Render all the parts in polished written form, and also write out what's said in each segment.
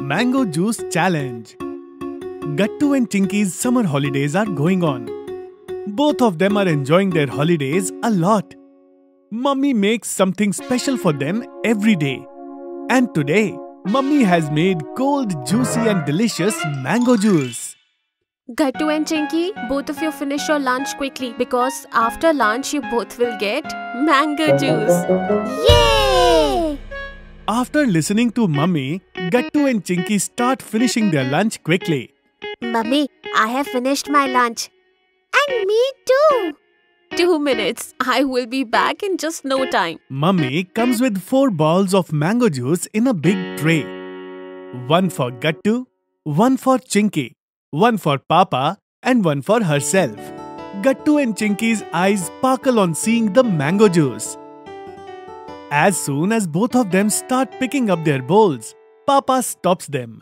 Mango Juice Challenge. Gattu and Chinky's summer holidays are going on. Both of them are enjoying their holidays a lot. Mummy makes something special for them every day. And today, Mummy has made cold, juicy and delicious mango juice. Gattu and Chinky, both of you finish your lunch quickly because after lunch you both will get mango juice. Yay! After listening to Mummy, Gattu and Chinky start finishing their lunch quickly. Mummy, I have finished my lunch. And me too. 2 minutes. I will be back in just no time. Mummy comes with 4 balls of mango juice in a big tray. 1 for Gattu, 1 for Chinky, 1 for Papa and 1 for herself. Gattu and Chinky's eyes sparkle on seeing the mango juice. As soon as both of them start picking up their bowls, Papa stops them.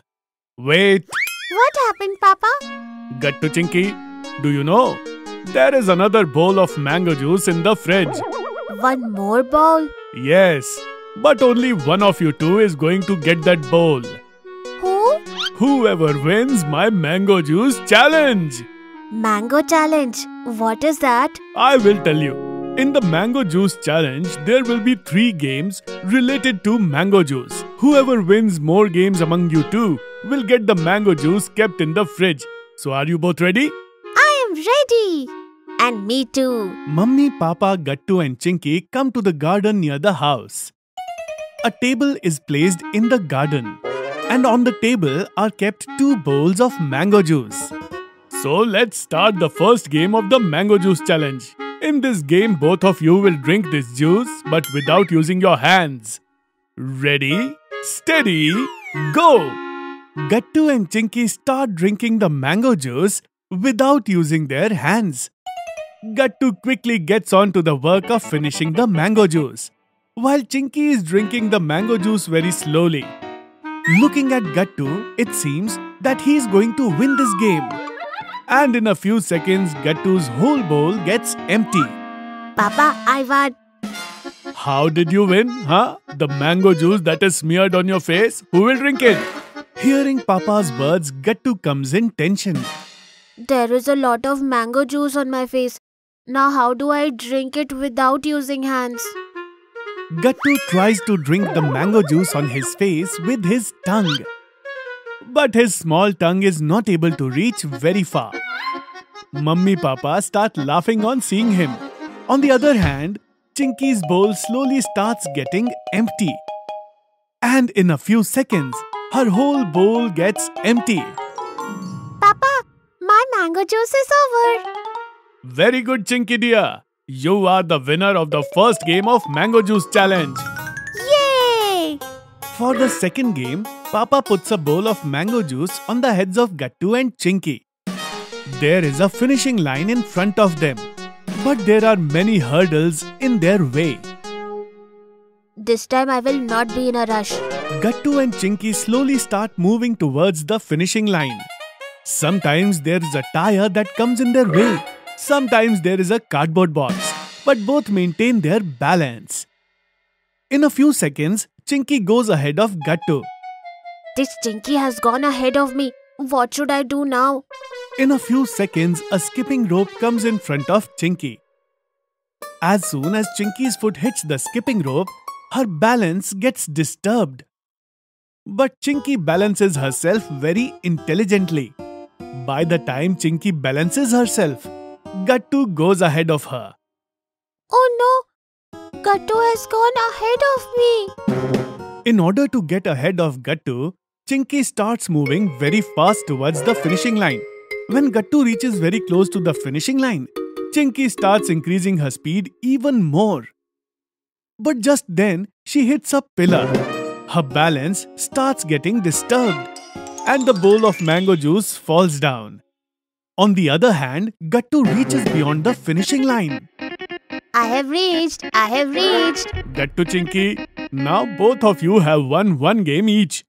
Wait! What happened, Papa? Gattu, Chinky, do you know? There is another bowl of mango juice in the fridge. One more bowl? Yes, but only one of you two is going to get that bowl. Who? Whoever wins my mango juice challenge. Mango challenge. What is that? I will tell you. In the mango juice challenge, there will be 3 games related to mango juice. Whoever wins more games among you two will get the mango juice kept in the fridge. So are you both ready? I am ready. And me too. Mummy, Papa, Gattu and Chinky come to the garden near the house. A table is placed in the garden. And on the table are kept 2 bowls of mango juice. So let's start the first game of the mango juice challenge. In this game, both of you will drink this juice but without using your hands. Ready, steady, go! Gattu and Chinky start drinking the mango juice without using their hands. Gattu quickly gets on to the work of finishing the mango juice, while Chinky is drinking the mango juice very slowly. Looking at Gattu, it seems that he is going to win this game. And in a few seconds, Gattu's whole bowl gets empty. Papa, I won. How did you win, huh? The mango juice that is smeared on your face? Who will drink it? Hearing Papa's words, Gattu comes in tension. There is a lot of mango juice on my face. Now how do I drink it without using hands? Gattu tries to drink the mango juice on his face with his tongue. But his small tongue is not able to reach very far. Mummy, Papa start laughing on seeing him. On the other hand, Chinky's bowl slowly starts getting empty. And in a few seconds, her whole bowl gets empty. Papa, my mango juice is over. Very good, Chinky dear. You are the winner of the first game of Mango Juice Challenge. Yay! For the second game, Papa puts a bowl of mango juice on the heads of Gattu and Chinky. There is a finishing line in front of them, but there are many hurdles in their way. This time I will not be in a rush. Gattu and Chinky slowly start moving towards the finishing line. Sometimes there is a tire that comes in their way. Sometimes there is a cardboard box, but both maintain their balance. In a few seconds, Chinky goes ahead of Gattu. This Chinky has gone ahead of me. What should I do now? In a few seconds, a skipping rope comes in front of Chinky. As soon as Chinky's foot hits the skipping rope, her balance gets disturbed. But Chinky balances herself very intelligently. By the time Chinky balances herself, Gattu goes ahead of her. Oh no! Gattu has gone ahead of me. In order to get ahead of Gattu, Chinky starts moving very fast towards the finishing line. When Gattu reaches very close to the finishing line, Chinky starts increasing her speed even more. But just then, she hits a pillar. Her balance starts getting disturbed, and the bowl of mango juice falls down. On the other hand, Gattu reaches beyond the finishing line. I have reached! I have reached! Gattu, Chinky, now both of you have won 1 game each.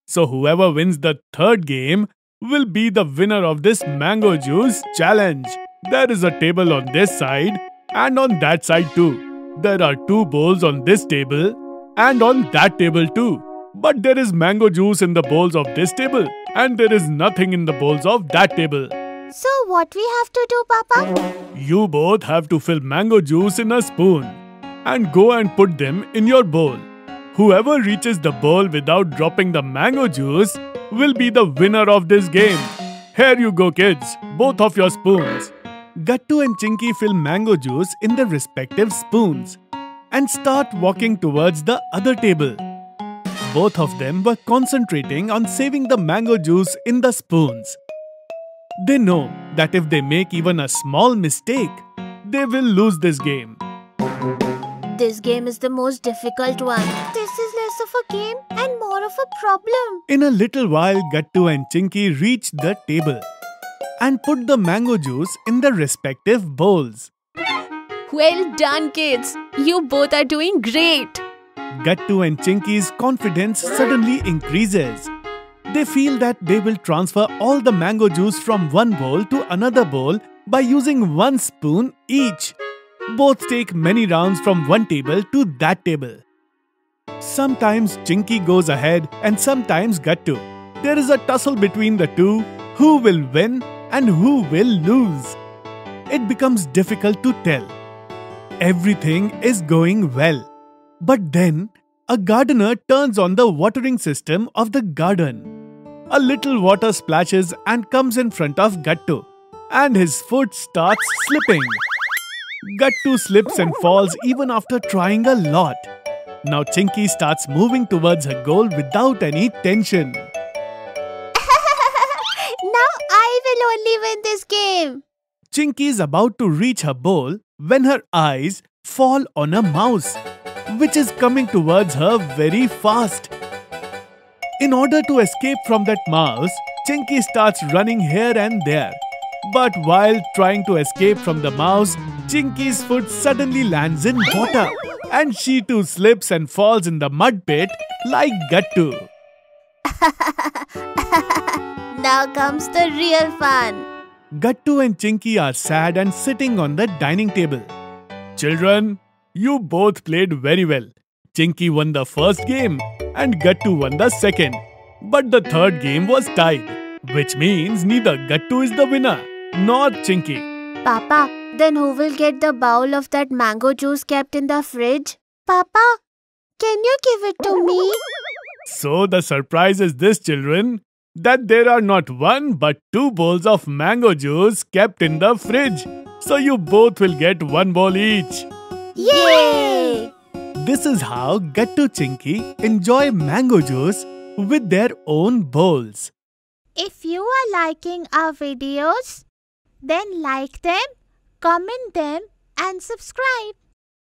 So whoever wins the third game will be the winner of this mango juice challenge. There is a table on this side and on that side too. There are 2 bowls on this table and on that table too. But there is mango juice in the bowls of this table and there is nothing in the bowls of that table. So what we have to do, Papa? You both have to fill mango juice in a spoon and go and put them in your bowl. Whoever reaches the bowl without dropping the mango juice will be the winner of this game. Here you go, kids, both of your spoons. Gattu and Chinky fill mango juice in their respective spoons and start walking towards the other table. Both of them were concentrating on saving the mango juice in the spoons. They know that if they make even a small mistake, they will lose this game. This game is the most difficult one. This is less of a game and more of a problem. In a little while, Gattu and Chinky reached the table and put the mango juice in their respective bowls. Well done, kids. You both are doing great. Gattu and Chinky's confidence suddenly increases. They feel that they will transfer all the mango juice from one bowl to another bowl by using one spoon each. Both take many rounds from one table to that table. Sometimes Chinky goes ahead and sometimes Gattu. There is a tussle between the two, who will win and who will lose. It becomes difficult to tell. Everything is going well. But then, a gardener turns on the watering system of the garden. A little water splashes and comes in front of Gattu, and his foot starts slipping. Gattu slips and falls even after trying a lot. Now Chinky starts moving towards her goal without any tension. Now I will only win this game. Chinky is about to reach her bowl when her eyes fall on a mouse, which is coming towards her very fast. In order to escape from that mouse, Chinky starts running here and there. But while trying to escape from the mouse, Chinky's foot suddenly lands in water and she too slips and falls in the mud pit like Gattu. Now comes the real fun. Gattu and Chinky are sad and sitting on the dining table. Children, you both played very well. Chinky won the first game and Gattu won the second. But the third game was tied, which means neither Gattu is the winner nor Chinky. Papa, then who will get the bowl of that mango juice kept in the fridge? Papa, can you give it to me? So the surprise is this, children, that there are not one but two bowls of mango juice kept in the fridge. So you both will get one bowl each. Yay! This is how Gattu Chinky enjoy mango juice with their own bowls. If you are liking our videos, then like them, comment them and subscribe.